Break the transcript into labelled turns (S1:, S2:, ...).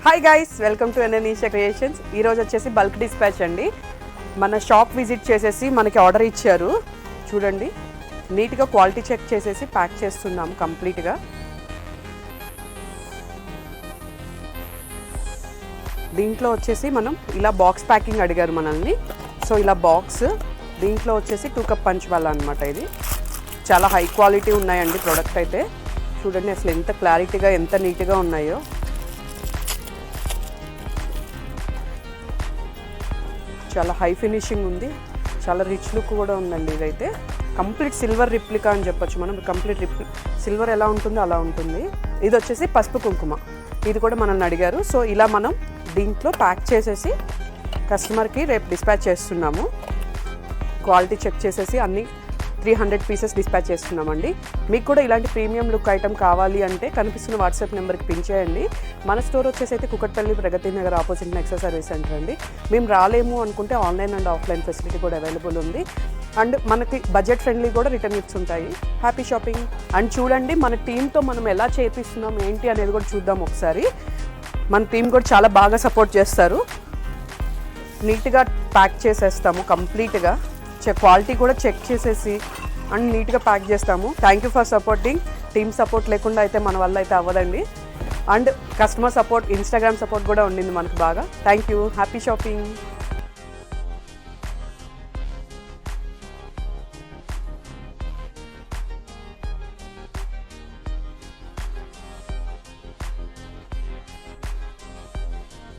S1: Hi guys, welcome to ఎన్ఎన్ఈషా creations. ఈరోజు వచ్చేసి బల్క్ డిస్పాచ్ అండి. మన షాప్ విజిట్ చేసేసి మనకి ఆర్డర్ ఇచ్చారు. చూడండి, నీట్గా క్వాలిటీ చెక్ చేసేసి ప్యాక్ చేస్తున్నాము కంప్లీట్గా. దీంట్లో వచ్చేసి మనం ఇలా బాక్స్ ప్యాకింగ్ అడిగారు మనల్ని. సో ఇలా బాక్స్, దీంట్లో వచ్చేసి 2 కప్ పంచ్ వాళ్ళ అనమాట. ఇది చాలా హై క్వాలిటీ ఉన్నాయండి ప్రోడక్ట్ అయితే. చూడండి అసలు ఎంత క్లారిటీగా ఎంత నీట్గా ఉన్నాయో. చాలా హై ఫినిషింగ్ ఉంది, చాలా రిచ్ లుక్ కూడా ఉందండి. ఇదైతే కంప్లీట్ సిల్వర్ రిప్లికా అని చెప్పొచ్చు మనం. కంప్లీట్ సిల్వర్ ఎలా ఉంటుందో అలా ఉంటుంది. ఇది వచ్చేసి పసుపు కుంకుమ, ఇది కూడా మనల్ని అడిగారు. సో ఇలా మనం దీంట్లో ప్యాక్ చేసేసి కస్టమర్కి రేపు డిస్పాచ్ చేస్తున్నాము. క్వాలిటీ చెక్ చేసేసి అన్ని 300 పీసెస్ డిస్పాచ్ చేస్తున్నామండి. మీకు కూడా ఇలాంటి ప్రీమియం లుక్ ఐటమ్ కావాలి అంటే కనిపిస్తున్న వాట్సాప్ నెంబర్కి పిన్ చేయండి. మన స్టోర్ వచ్చేసి అయితే Kukatpally Pragathi Nagar opposite Nexa service centre అండి. మేము రాలేము అనుకుంటే ఆన్లైన్ అండ్ ఆఫ్లైన్ ఫెసిలిటీ కూడా అవైలబుల్ ఉంది. అండ్ మనకి బడ్జెట్ ఫ్రెండ్లీ కూడా రిటర్న్ గిఫ్ట్స్ ఉంటాయి. Happy shopping. అండ్ చూడండి మన టీంతో మనం ఎలా చేపిస్తున్నాం ఏంటి అనేది కూడా చూద్దాం ఒకసారి. మన టీం కూడా చాలా బాగా సపోర్ట్ చేస్తారు. నీట్గా ప్యాక్ చేసేస్తాము కంప్లీట్గా. క్వాలిటీ కూడా చెక్ చేసేసి అండ్ నీట్గా ప్యాక్ చేస్తాము. Thank you for supporting. Team support లేకుండా అయితే మన వల్ల అయితే అవ్వదండి. And customer support, Instagram support కూడా ఉండింది మనకు బాగా. Thank you. Happy shopping.